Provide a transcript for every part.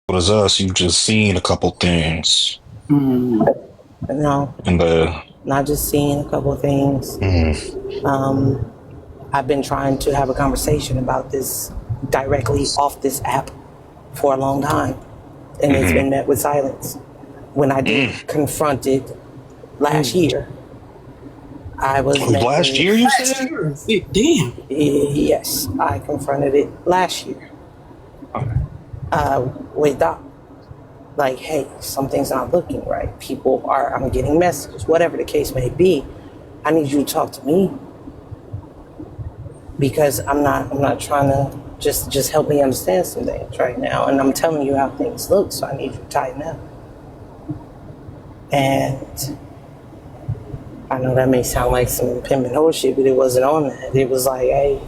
What is us? You've just seen a couple things No, in the. not just seeing a couple of things. Mm, I've been trying to have a conversation about this directly off this app for a long time, and it's been mm-hmm, met with silence. When I did mm. confront it last year, I was met Last year, with, you Last said? year. Damn. yes, I confronted it last year with Doc. Like, hey, something's not looking right. I'm getting messages, whatever the case may be. I need you to talk to me because I'm not trying to just help me understand some things right now. And I'm telling you how things look, so I need you to tighten up. And I know that may sound like some pimp and shit, but it wasn't on that. It was like, hey,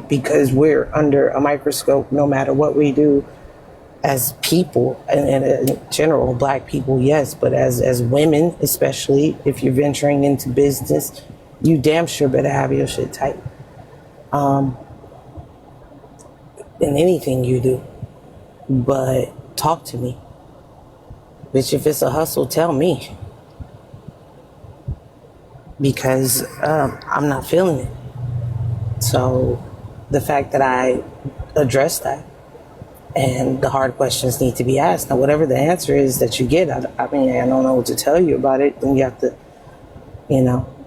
because we're under a microscope, no matter what we do as people, and in general, black people, yes, but as women, especially if you're venturing into business, you damn sure better have your shit tight in anything you do. But talk to me. Bitch, if it's a hustle, tell me. Because I'm not feeling it. So the fact that I addressed that and the hard questions need to be asked. Now, whatever the answer is that you get, I mean, I don't know what to tell you about it. Then you have to,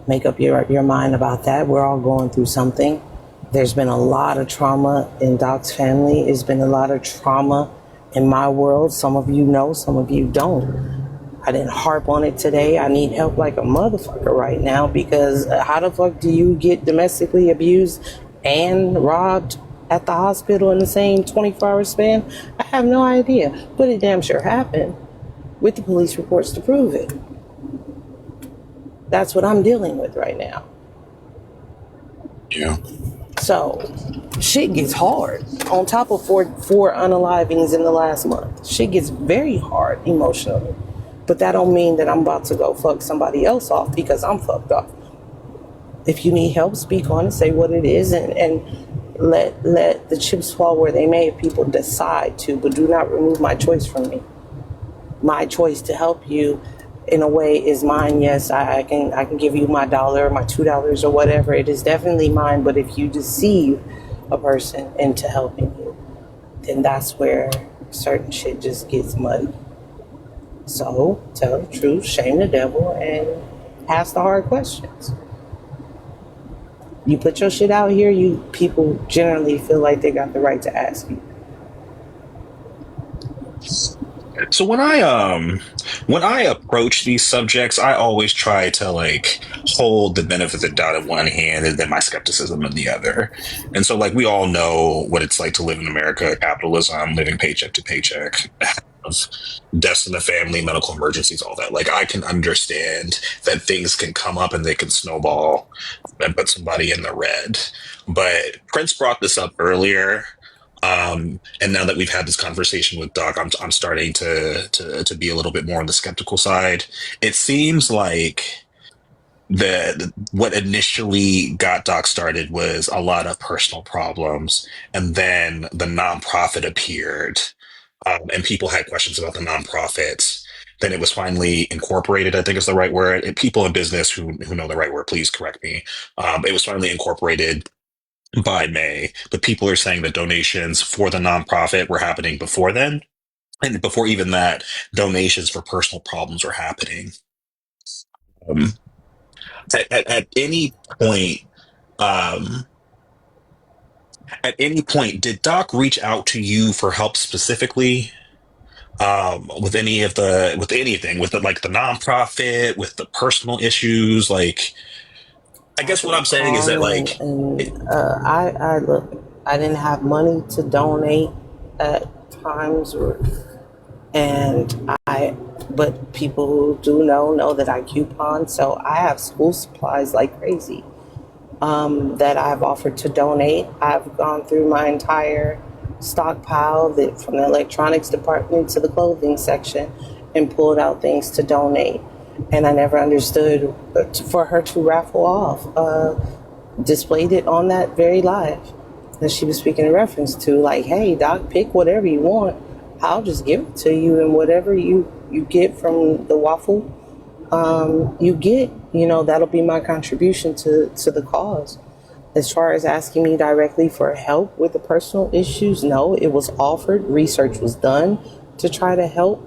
make up your mind about that. We're all going through something. There's been a lot of trauma in Doc's family. There's been a lot of trauma in my world. Some of you know, some of you don't. I didn't harp on it today. I need help like a motherfucker right now because how the fuck do you get domestically abused and robbed at the hospital in the same 24-hour span? I have no idea, but it damn sure happened with the police reports to prove it. That's what I'm dealing with right now. Yeah. So shit gets hard. On top of four unalivings in the last month, shit gets very hard emotionally. But that don't mean that I'm about to go fuck somebody else off because I'm fucked off. If you need help, speak on it, say what it is, and let the chips fall where they may if people decide to, but do not remove my choice from me. My choice to help you in a way is mine. Yes, I can give you my dollar, my $2 or whatever. It is definitely mine. But if you deceive a person into helping you, then that's where certain shit just gets muddy. So tell the truth, shame the devil, and ask the hard questions. You put your shit out here, you people generally feel like they got the right to ask you. So when I approach these subjects, I always try to like hold the benefit of the doubt in one hand and then my skepticism in the other. And so like we all know what it's like to live in America, capitalism, living paycheck to paycheck, of deaths in the family, medical emergencies, all that. Like I can understand that things can come up and they can snowball and put somebody in the red. But Prince brought this up earlier. And now that we've had this conversation with Doc, I'm starting to be a little bit more on the skeptical side. It seems like what initially got Doc started was a lot of personal problems, and then the nonprofit appeared, and people had questions about the nonprofit. Then it was finally incorporated, I think is the right word. And people in business who know the right word, please correct me. It was finally incorporated by May, but people are saying that donations for the nonprofit were happening before then. And before even that, donations for personal problems were happening. Um, at any point, um, did Doc reach out to you for help specifically? With any of with anything, with like the nonprofit, with the personal issues, like I I guess what did I'm saying is that call like, it, I look. I didn't have money to donate at times, and but people who do know that I coupon, so I have school supplies like crazy. That I've offered to donate. I've gone through my entire stockpile from the electronics department to the clothing section and pulled out things to donate. And I never understood for her to raffle off, displayed it on that very live that she was speaking in reference to, like, hey, Doc, pick whatever you want. I'll just give it to you, and whatever you get from the waffle, you get, that'll be my contribution to the cause. As far as asking me directly for help with the personal issues, no, it was offered. Research was done to try to help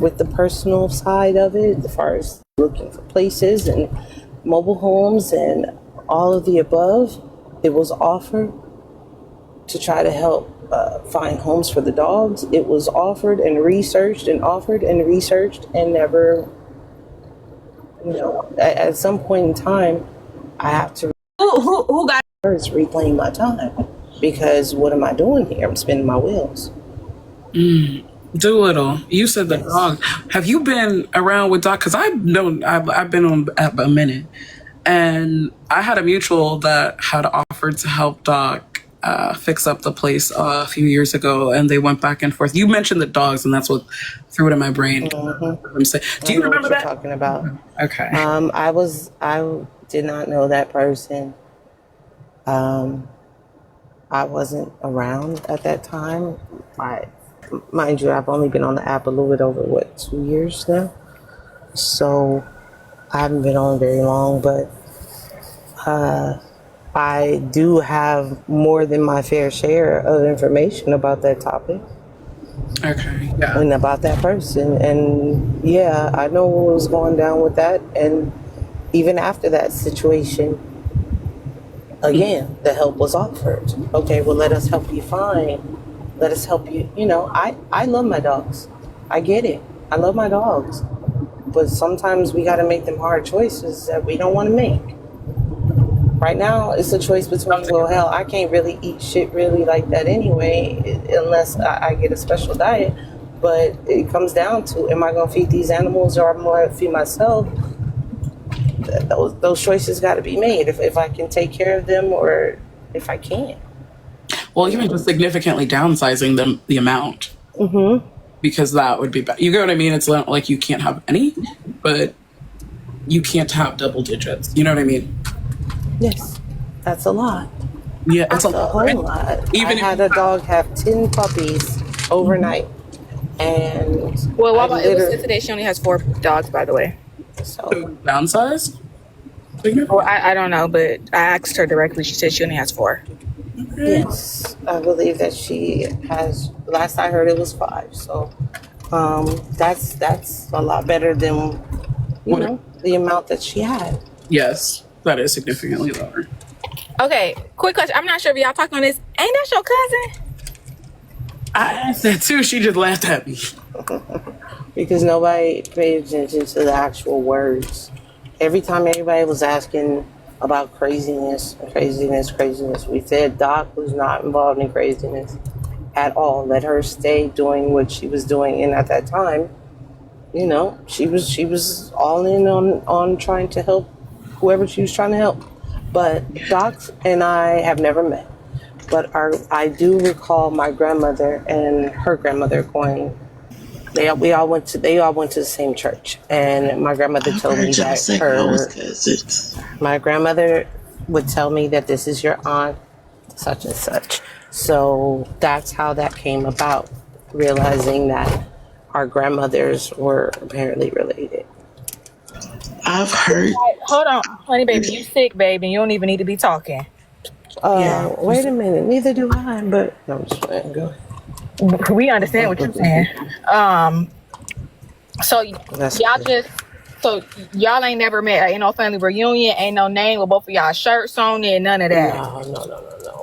with the personal side of it, as far as looking for places and mobile homes and all of the above. It was offered to try to help find homes for the dogs. It was offered and researched and offered and researched and never, at some point in time, I have to Who got first reclaim my time, because what am I doing here? I'm spinning my wheels. Doolittle, you said the dog. Have you been around with Doc? Because I've been on app a minute, and I had a mutual that had offered to help Doc fix up the place a few years ago, and they went back and forth. You mentioned the dogs, and that's what threw it in my brain. Do you remember what that? you're talking about? Okay. I did not know that person. I wasn't around at that time. Mind you, I've only been on the app a little bit over 2 years now. So I haven't been on very long, but I do have more than my fair share of information about that topic Okay. Yeah. and about that person. And yeah, I know what was going down with that. And even after that situation, again, the help was offered. Okay, well, let us help you let us help you. I love my dogs. I get it. I love my dogs. But sometimes we got to make them hard choices that we don't want to make. Right now, it's a choice between, well, hell, I can't really eat shit really like that anyway, unless I get a special diet. But it comes down to, am I going to feed these animals, or am I going to feed myself? Those choices got to be made, if I can take care of them or if I can't. Well, even just significantly downsizing the amount, because that would be bad. You get what I mean? It's not like you can't have any, but you can't have double digits. You know what I mean? Yes, that's a lot. Yeah, That's it's a whole right? lot. Even I had a dog have 10 puppies overnight, and Well, I Wawa, it was said literally, today she only has 4 dogs, by the way. so downsized. Well, I don't know, but I asked her directly. She said she only has 4. yes, I believe that she has. Last I heard, it was 5. So, that's a lot better than the amount that she had. Yes, that is significantly lower. Okay, quick question. I'm not sure if y'all talking on this. Ain't that your cousin? I asked that too. She just laughed at me. Because nobody paid attention to the actual words. Every time everybody was asking about craziness, we said Doc was not involved in craziness at all. Let her stay doing what she was doing, and at that time, she was all in on trying to help whoever she was trying to help. But Doc and I have never met. But I do recall my grandmother and her grandmother going. They all went to the same church, and my grandmother told me that my grandmother would tell me that this is your aunt, such and such. So that's how that came about, realizing that our grandmothers were apparently related. I've heard. Hold on, honey, baby. You sick, baby. You don't even need to be talking. Wait a minute, neither do I, but no, I'm just playing. Go ahead. We understand what you're saying. So y'all ain't never met. Ain't no family reunion. Ain't no name with both of y'all shirts on it. None of that.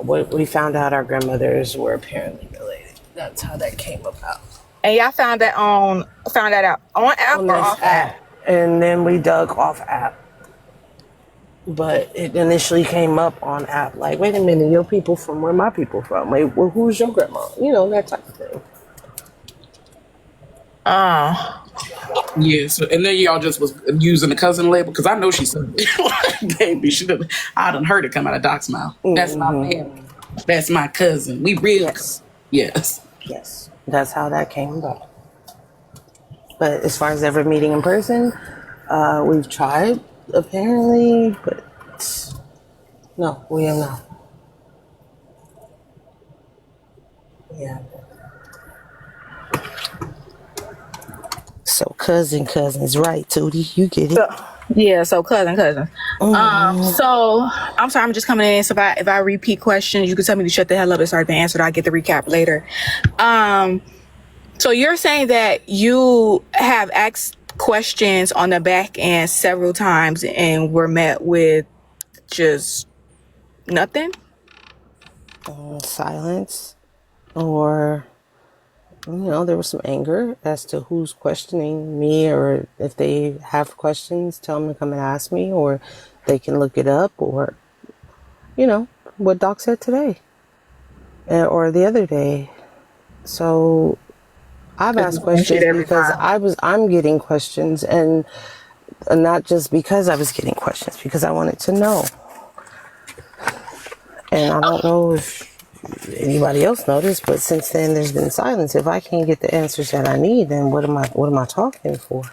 No. We found out our grandmothers were apparently related. That's how that came about. And y'all found that out on app or off app? And then we dug off app. But it initially came up on app, like, wait a minute, your people from where my people from? Wait, well, who's your grandma? That type of thing. Yeah. So, and then y'all just was using the cousin label, because I know she said, "Baby, I done heard it come out of Doc's mouth. That's my family. That's my cousin. We real." Yes. Yes. That's how that came about. But as far as ever meeting in person, we've tried, apparently, but no, we have not. Yeah. So cousins, right, Tootie? You get it. So cousin. So I'm sorry, I'm just coming in. So if I repeat questions, you can tell me to shut the hell up and start the answer. I get the recap later. So you're saying that you have asked questions on the back end several times and were met with just nothing? Silence, or there was some anger as to who's questioning me, or if they have questions, tell them to come and ask me, or they can look it up, or what Doc said today or the other day. So I've asked questions because I'm getting questions, and not just because I was getting questions, because I wanted to know. And I don't know if anybody else noticed, but since then there's been silence. If I can't get the answers that I need, then what am I talking for?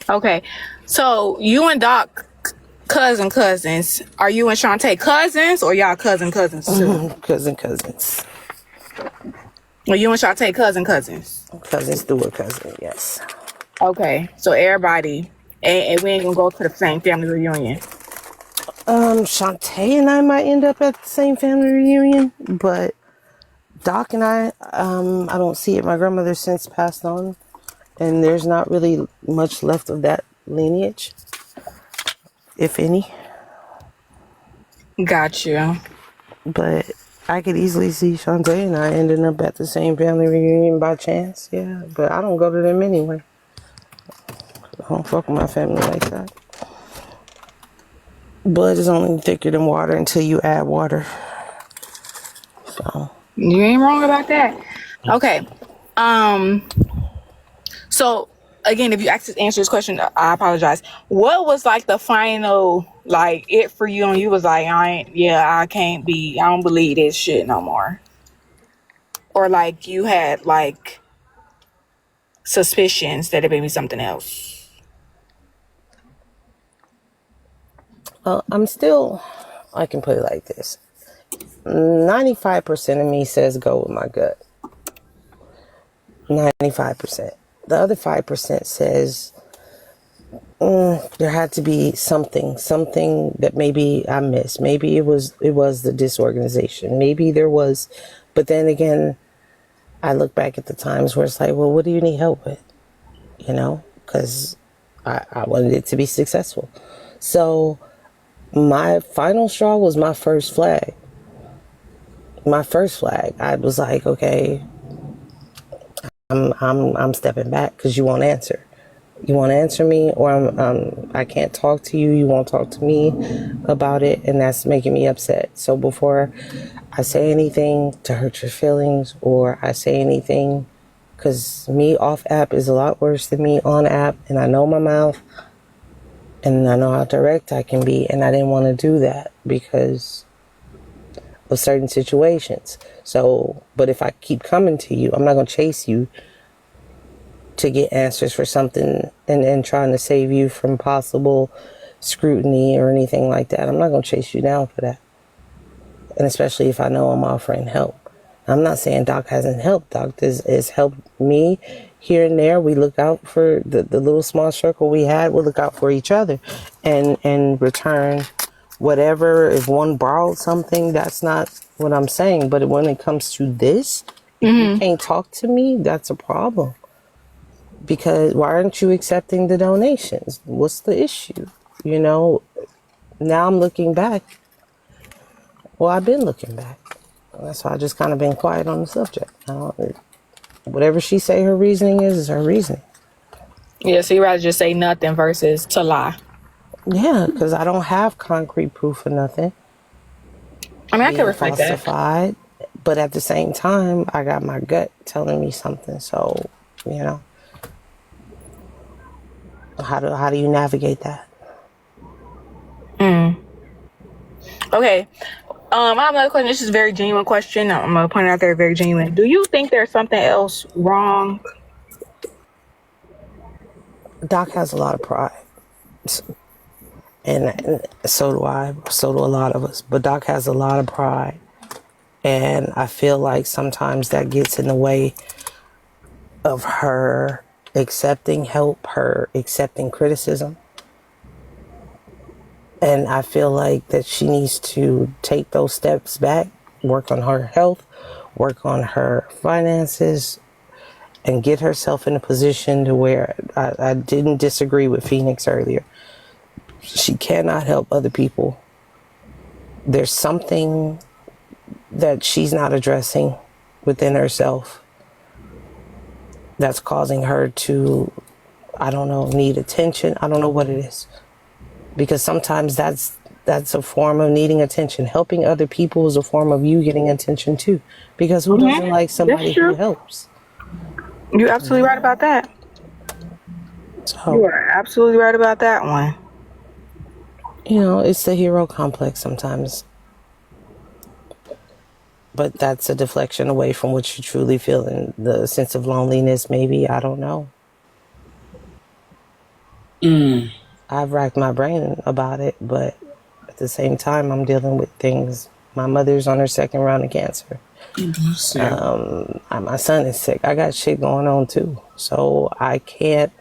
Okay, so you and Doc cousins. Are you and Shantae cousins, or y'all cousins too? Cousins. Well, you and Shantae cousins. Cousins through a cousin, yes. Okay, so everybody, and we ain't gonna go to the same family reunion. Shantae and I might end up at the same family reunion, but Doc and I don't see it. My grandmother since passed on, and there's not really much left of that lineage, if any. Got you. But I could easily see Shantae and I ending up at the same family reunion by chance, yeah. But I don't go to them anyway. I don't fuck with my family like that. Blood is only thicker than water until you add water. So You ain't wrong about that. Okay. So again, if you answer this question, I apologize. What was like the final it for you, and you was like, I don't believe this shit no more? Or you had suspicions that it may be something else? I can put it like this. 95% of me says go with my gut. 95%. The other 5% says there had to be something that maybe I missed. Maybe it was the disorganization. Maybe there was, but then again, I look back at the times where it's like, well, what do you need help with? Because I wanted it to be successful. So my final straw was my first flag. I was like, okay, I'm stepping back because you won't answer. You won't answer me, or I can't talk to you. You won't talk to me about it, and that's making me upset. So before I say anything to hurt your feelings, or I say anything, because me off app is a lot worse than me on app, and I know my mouth, and I know how direct I can be, and I didn't want to do that because of certain situations. So, but if I keep coming to you, I'm not going to chase you to get answers for something and trying to save you from possible scrutiny or anything like that. I'm not going to chase you down for that. And especially if I know I'm offering help. I'm not saying Doc hasn't helped. Doc has helped me here and there. We look out for the little small circle we had. We'll look out for each other and return whatever. If one borrowed something, that's not what I'm saying. But when it comes to this, if you can't talk to me, that's a problem. Because why aren't you accepting the donations? What's the issue? Now I'm looking back. Well, I've been looking back. That's why I just kind of been quiet on the subject. Whatever she say her reasoning is her reasoning. Yeah, so you rather just say nothing versus to lie. Yeah, because I don't have concrete proof of nothing. I mean, I can respect that. But at the same time, I got my gut telling me something. So, how do you navigate that? Okay. I have another question. This is a very genuine question. I'm going to point it out there, very genuine. Do you think there's something else wrong? Doc has a lot of pride. And so do I. So do a lot of us. But Doc has a lot of pride. And I feel like sometimes that gets in the way of her accepting help, her accepting criticism. And I feel like that she needs to take those steps back, work on her health, work on her finances, and get herself in a position to where I didn't disagree with Phoenix earlier. She cannot help other people. There's something that she's not addressing within herself that's causing her to, I don't know, need attention. I don't know what it is. Because sometimes that's a form of needing attention. Helping other people is a form of you getting attention too. Because who doesn't like somebody who helps? You're absolutely right about that. So, You are absolutely right about that one. you know, it's the hero complex sometimes. But that's a deflection away from what you truly feel, and the sense of loneliness, maybe. I don't know. I've racked my brain about it, but at the same time, I'm dealing with things. My mother's on her second round of cancer. My son is sick. I got shit going on too. So I can't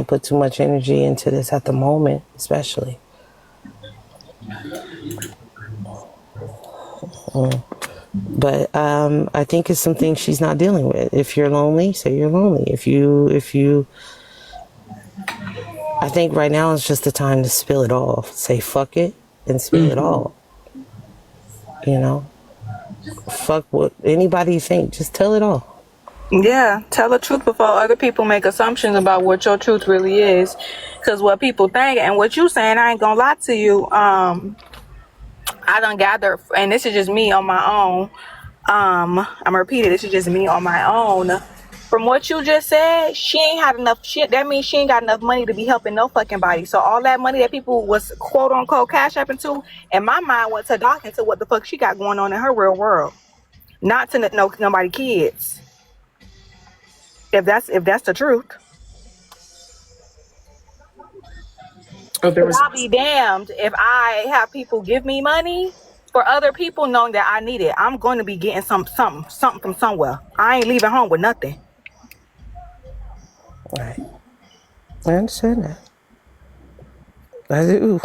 put too much energy into this at the moment, especially. But I think it's something she's not dealing with. If you're lonely, say you're lonely. If you I think right now is just the time to spill it all. Say fuck it and spill it all. You know? Fuck what anybody think. Just tell it all. Yeah, tell the truth before other people make assumptions about what your truth really is. Because what people think and what you saying, I ain't gonna lie to you. I done gather, and this is just me on my own. I'm gonna repeat it. This is just me on my own. From what you just said, she ain't had enough shit. That means she ain't got enough money to be helping no fucking body. So all that money that people was quote unquote cash up into, in my mind went to Doc into what the fuck she got going on in her real world. Not to nobody kids. If that's the truth. Oh, there was I'll be damned if I have people give me money for other people knowing that I need it. I'm going to be getting something from somewhere. I ain't leaving home with nothing. Right. I understand that. I do.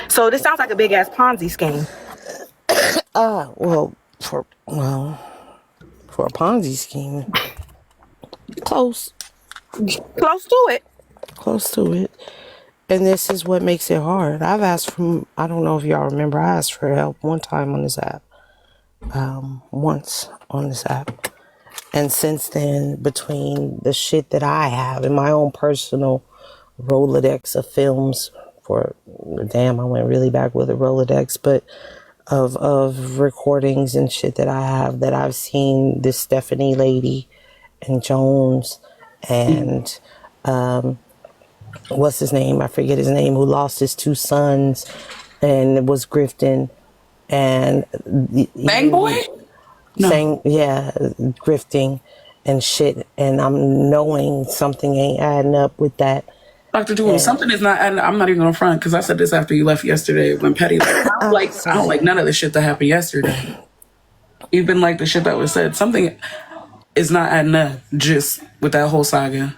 So this sounds like a big ass Ponzi scheme. Well, for a Ponzi scheme, close Close to it. And this is what makes it hard. I've asked I don't know if y'all remember, I asked for help one time on this app. Once on this app. And since then, between the shit that I have in my own personal Rolodex of films I went really back with a Rolodex, but of recordings and shit that I have, that I've seen this Stephanie lady and Jones and what's his name? I forget his name, who lost his 2 sons and was grifting and Bang Boy? No. saying, yeah, grifting and shit. And I'm knowing something ain't adding up with that. Dr. Jewel, something is not adding. I'm not even on front because I said this after you left yesterday when Petty. I don't like none of the shit that happened yesterday. Even like the shit that was said. Something is not adding up just with that whole saga.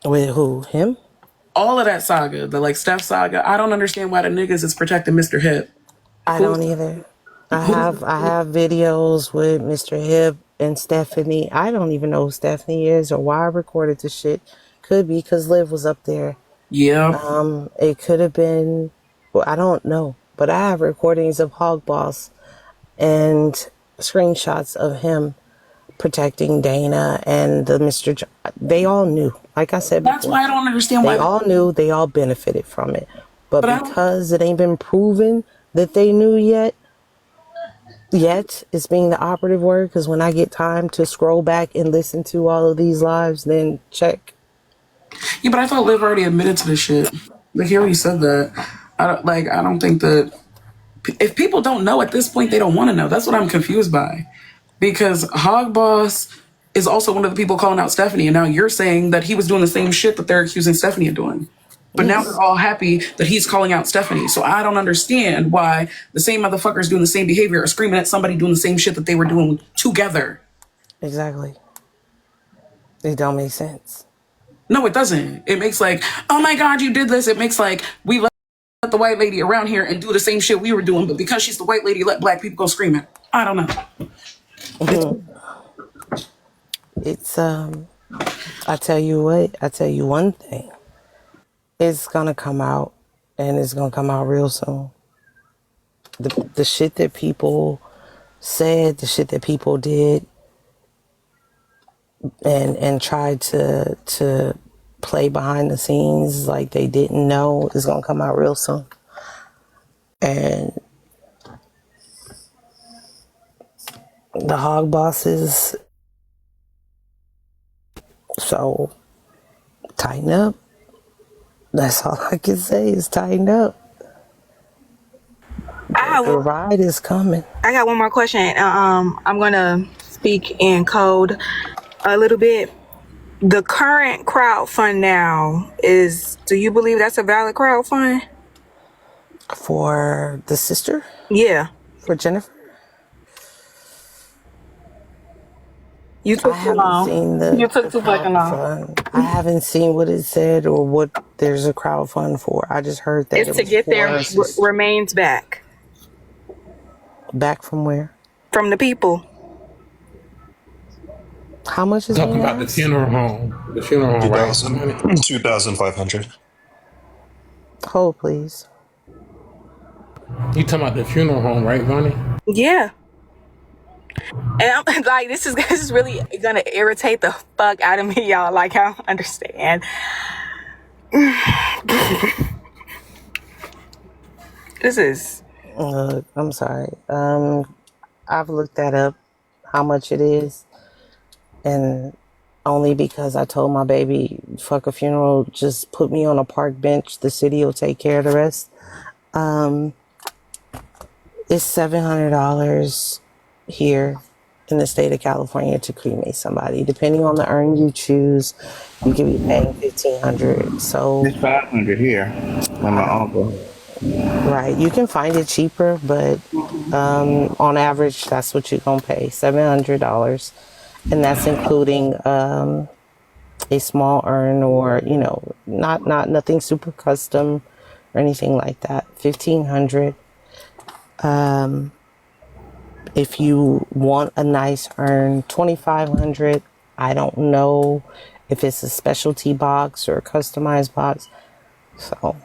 With who? Him? All of that saga, the like Steph saga. I don't understand why the niggas is protecting Mr. Hip. I don't either. I have videos with Mr. Hip and Stephanie. I don't even know who Stephanie is or why I recorded the shit. Could be because Liv was up there. Yeah. It could have been, well, I don't know. But I have recordings of Hog Boss and screenshots of him protecting Dana and the Mr. They all knew. Like I said That's before, why I don't understand why. they all knew. They all benefited from it. But because it ain't been proven that they knew yet is being the operative word. Because when I get time to scroll back and listen to all of these lives, then check. Yeah, but I thought Liv already admitted to this shit. Like he already said that. I don't think that if people don't know at this point, they don't want to know. That's what I'm confused by. Because Hog Boss is also one of the people calling out Stephanie, and now you're saying that he was doing the same shit that they're accusing Stephanie of doing. But now they're all happy that he's calling out Stephanie. So I don't understand why the same motherfuckers doing the same behavior are screaming at somebody doing the same shit that they were doing together. Exactly. It don't make sense. No, it doesn't. It makes like, oh my God, you did this. It makes like, we let the white lady around here and do the same shit we were doing, but because she's the white lady, let black people go screaming. I don't know. It's I tell you what, I tell you one thing. It's gonna come out, and it's gonna come out real soon. The shit that people said, the shit that people did, and tried to play behind the scenes like they didn't know, is gonna come out real soon. And the hog bosses, so tighten up. That's all I can say is tighten up. The ride is coming. I got one more question. I'm gonna speak in code a little bit. The current crowdfund now is, do you believe that's a valid crowdfund? For the sister? Yeah. For Jennifer? You I took too haven't long. seen the You took too fucking long. crowdfund. I haven't seen what it said or what there's a crowdfund for. I just heard that It's it to was get for their her sister. remains back Back from where? from the people. How much is Talking being about the asked? funeral home. The funeral home, right? 2,500. Hold, please. You talking about the funeral home, right, Vonnie? Yeah. And I'm like, this is really gonna irritate the fuck out of me, y'all. Like, I don't understand. This is I'm sorry. I've looked that up, how much it is, and only because I told my baby, fuck a funeral, just put me on a park bench. The city will take care of the rest. It's $700 here in the state of California to cremate somebody. Depending on the urn you choose, you can be paying $1,500. So, It's 500 here with my uncle. right, you can find it cheaper, but on average, that's what you're gonna pay, $700, and that's including a small urn, or not nothing super custom or anything like that. 1,500. If you want a nice urn, 2,500. I don't know if it's a specialty box or a customized box. So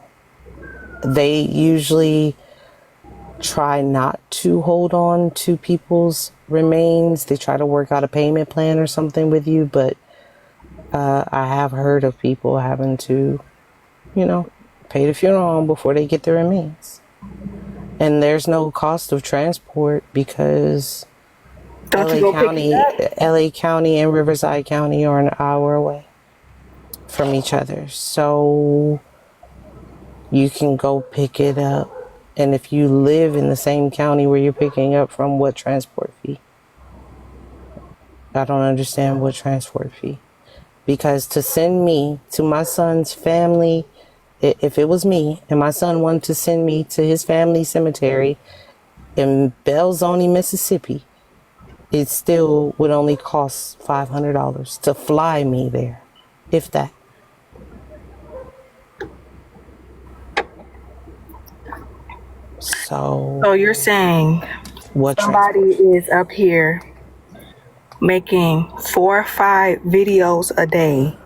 they usually try not to hold on to people's remains. They try to work out a payment plan or something with you, but I have heard of people having to, pay the funeral home before they get their remains. And there's no cost of transport because don't you go pick it up? LA County and Riverside County are an hour away from each other. So you can go pick it up. And if you live in the same county where you're picking up from, what transport fee? I don't understand what transport fee. Because to send me to my son's family, if it was me and my son wanted to send me to his family cemetery in Belzoni, Mississippi, it still would only cost $500 to fly me there, if that. So you're saying what somebody is up here making 4 or 5 videos a day,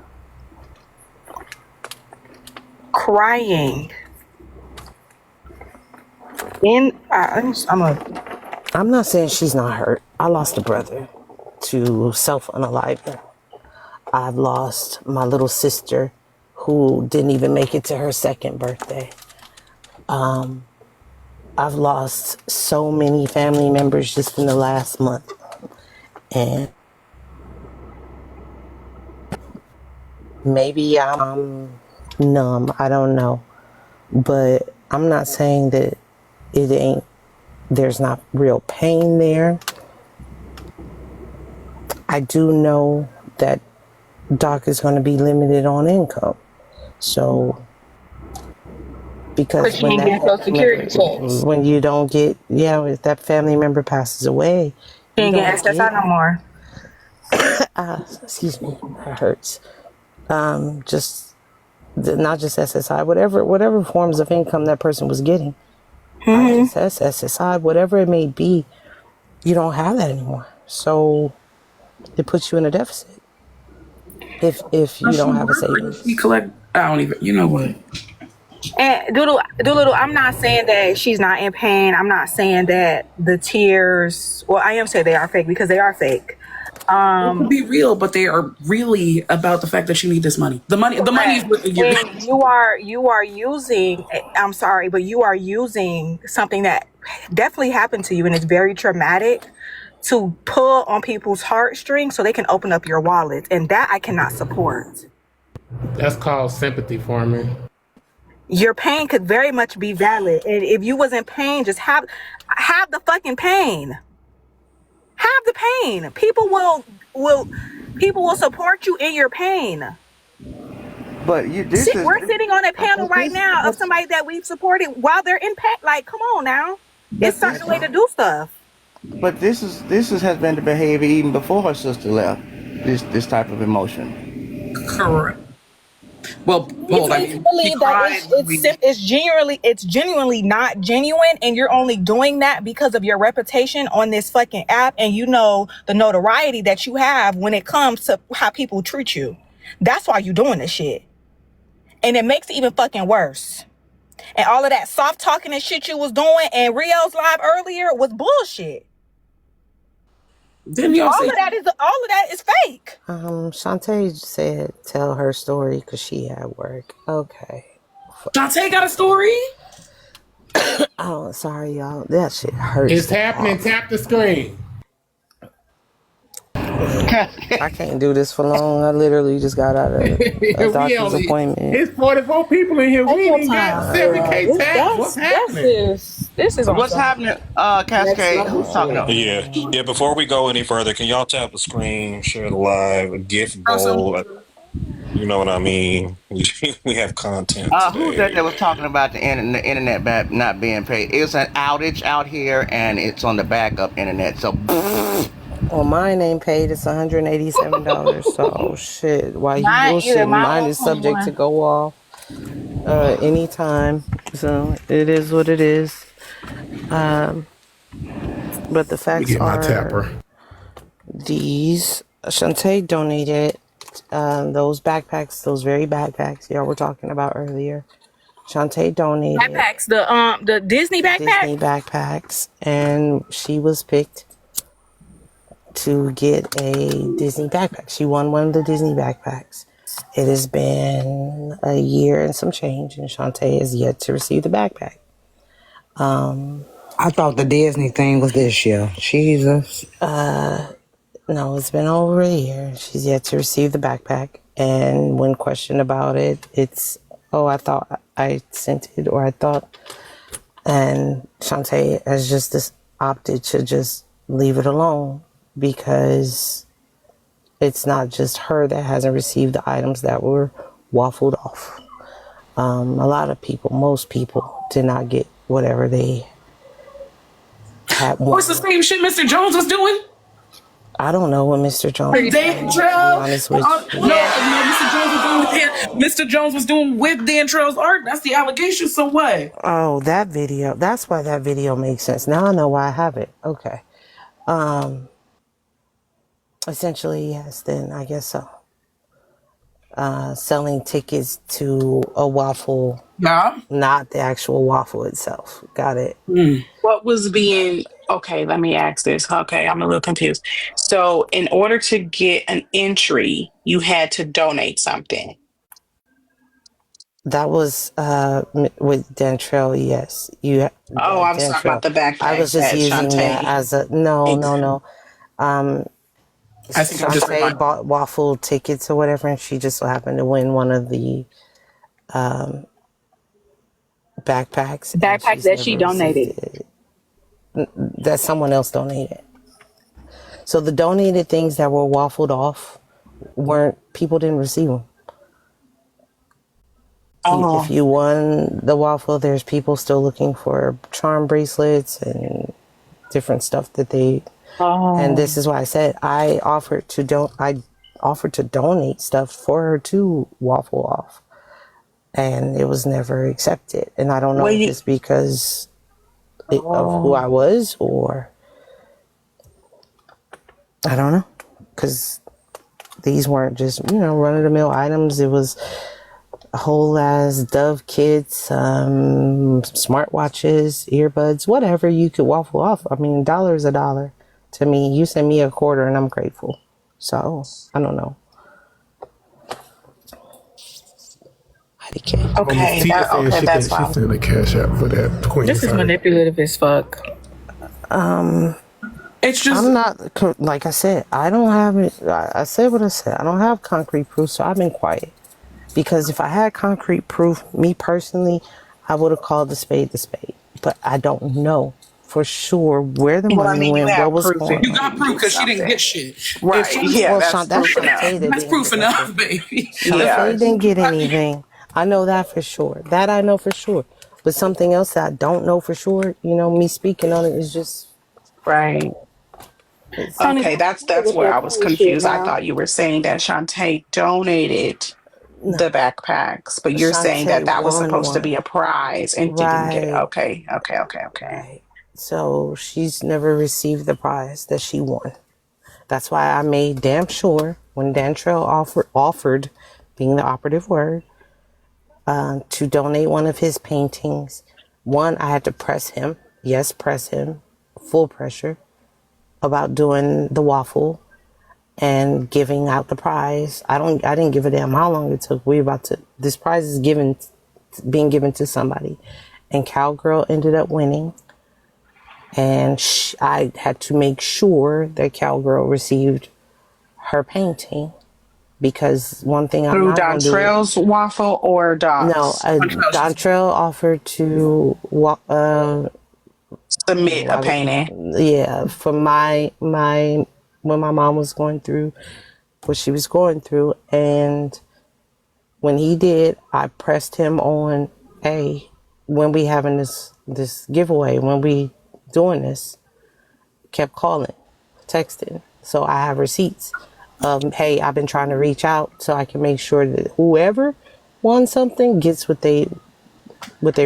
crying I'm not saying she's not hurt. I lost a brother to self-unaliving. I've lost my little sister who didn't even make it to her second birthday. I've lost so many family members just in the last month. And maybe I'm numb. I don't know. But I'm not saying that there's not real pain there. I do know that Doc is going to be limited on income. So, because when when you don't get, if that family member passes away, she ain't get SSI no more. Excuse me, that hurts. Just not just SSI, whatever forms of income that person was getting. IHSS, SSI, whatever it may be, you don't have that anymore. So it puts you in a deficit if you don't have a savings. We collect. I don't even. You know what? And Doolittle, I'm not saying that she's not in pain. I'm not saying that the tears. Well, I am saying they are fake because they are fake. Be real, but they are really about the fact that you need this money. The money is what And you are using. I'm sorry, but you are using something that definitely happened to you, and it's very traumatic, to pull on people's heartstrings so they can open up your wallet, and that I cannot support. That's called sympathy for me. Your pain could very much be valid, and if you was in pain, just have the fucking pain. Have the pain. People will support you in your pain. But We're sitting on a panel right now of somebody that we've supported while they're in pain. Like, come on now. It's certain way to do stuff. But this has been the behavior even before her sister left. This type of emotion. correct. Well, hold on. You believe that it's genuinely not genuine, and you're only doing that because of your reputation on this fucking app, and you know the notoriety that you have when it comes to how people treat you. That's why you're doing this shit, and it makes it even fucking worse. And all of that soft talking and shit you was doing and Rio's live earlier was bullshit. Didn't y'all All say of that is fake. Shantae said tell her story because she at work. Okay. Shantae got a story? Oh, sorry, y'all. That shit hurts. It's happening. Tap the screen. I can't do this for long. I literally just got out of a doctor's appointment. It's 44 people in here. We ain't got 7K taps. What's happening? This is What's happening, Cascade? Who's talking about? Yeah. Before we go any further, can y'all tap the screen, share the live, gift goal? You know what I mean? We have content. Who's that was talking about the internet not being paid? It's an outage out here, and it's on the backup internet. So, Well, mine ain't paid. It's $187. So shit. Why you Mine bullshit? either. Mine Mine was is subject 21. to go off anytime. So it is what it is. But the facts Get my are tapper. these. Shantae donated those backpacks, those very backpacks y'all were talking about earlier. Shantae donated Backpacks, the Disney backpack. Disney backpacks, and she was picked to get a Disney backpack. She won one of the Disney backpacks. It has been a year and some change, and Shantae is yet to receive the backpack. I thought the Disney thing was this year. Jesus. No, it's been over a year. She's yet to receive the backpack. And when questioned about it, it's, oh, I thought I sent it, or I thought. And Shantae has just opted to just leave it alone because it's not just her that hasn't received the items that were waffled off. A lot of people, most people, did not get whatever they had wanted. What's the same shit Mr. Jones was doing? I don't know what Mr. Jones was doing, to be honest with you. Mr. Jones was doing with Dan Trail's art. That's the allegation. So what? Oh, that video. That's why that video makes sense. Now I know why I have it. Okay. Essentially, yes, then I guess so. Selling tickets to a waffle, Yeah. not the actual waffle itself. Got it. What was being, okay, let me ask this. Okay, I'm a little confused. So, in order to get an entry, you had to donate something. That was with Dentrell, yes. Oh, I was talking about the backpack. I was just using that as a no. I think I'm just Shantae bought waffle tickets or whatever, and she just so happened to win one of the backpacks. Backpacks that she donated. That someone else donated. So the donated things that were waffled off people didn't receive them. Oh. If you won the waffle, there's people still looking for charm bracelets and different stuff that they And Oh. this is why I said I offered to donate stuff for her to Waffle Off, and it was never accepted. And I don't know Well, if you. it's because of who Oh. I was, or I don't know, because these weren't just run of the mill items. It was a whole ass Dove kits, smartwatches, earbuds, whatever you could Waffle Off. I mean, $1 is $1 to me. You send me a quarter, and I'm grateful. So I don't know. IDK. Miss Okay. Tia saying Okay. That's she fine. sent a cash out for that Queen This is side. manipulative as fuck. It's just I'm not, like I said, I don't have it. I said what I said. I don't have concrete proof, so I've been quiet. Because if I had concrete proof, me personally, I would have called the spade. But I don't know for sure where the Well, I money mean, you went, what have was proof going if you on. got you proof did because she didn't get something. shit. If Right. Yeah. Well, That's That's proof enough. Shantae that that's didn't proof get nothing. enough, baby. Yeah. Shantae didn't get anything. I know that for sure. That I know for sure. But something else that I don't know for sure, me speaking on it is just, Right. it's, Tony, Okay. don't That's with where that I was funny shit confused. I now. thought you were saying that Shantae donated no, the backpacks, but you're saying Shantae that that was won supposed to be one. a prize and didn't get it. Right. Okay. Okay. Okay. Okay. Right. So she's never received the prize that she won. That's why I made damn sure when Dantrell offered, being the operative word, to donate one of his paintings. One, I had to press him. Yes, press him. Full pressure about doing the waffle and giving out the prize. I didn't give a damn how long it took. This prize is being given to somebody. And Cowgirl ended up winning. And I had to make sure that Cowgirl received her painting, because one thing I'm Through not going to do. Dontrell's waffle or No, Doc's Dontrell offered to submit a painting. yeah, for my when my mom was going through what she was going through, and when he did, I pressed him on, hey, when we having this giveaway, when we doing this, kept calling, texting. So I have receipts. Hey, I've been trying to reach out so I can make sure that whoever won something gets what they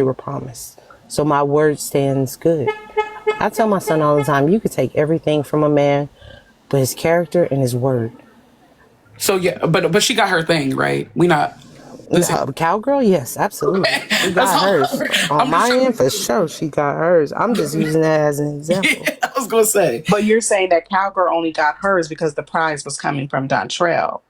were promised. So my word stands good. I tell my son all the time, you could take everything from a man, but his character and his word. So yeah, but she got her thing, right? We not listen. Cowgirl, yes, absolutely. She That's got all. hers. On I'm just my trying. end, for sure, she got hers. I'm just using that as an example. Yeah, I was gonna say. But you're saying that Cowgirl only got hers because the prize was coming from Dontrell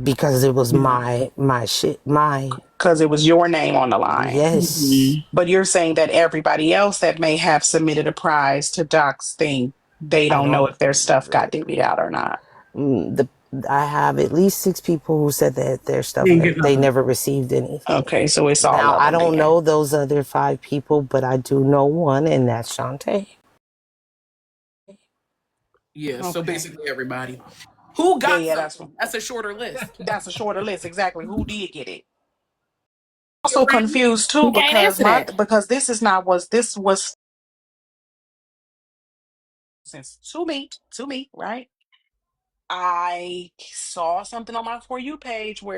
Because it was my shit, because it was your name on the line. yes. But you're saying that everybody else that may have submitted a prize to Doc's thing, they I don't know don't, if their stuff got divvied out or not. the I have at least 6 people who said that their stuff Didn't get they nothing. never received anything. Okay, so it's all Now of I them don't then. know those other 5 people, but I do know one, and that's Shantae. Yeah, so Okay. basically everybody. Who Yeah, got yeah, something? That's a shorter list. that's a shorter list. Exactly. Who did get it? Also confused too You can't answer that. because this is not was this was since to me, right? I saw something on my For You page where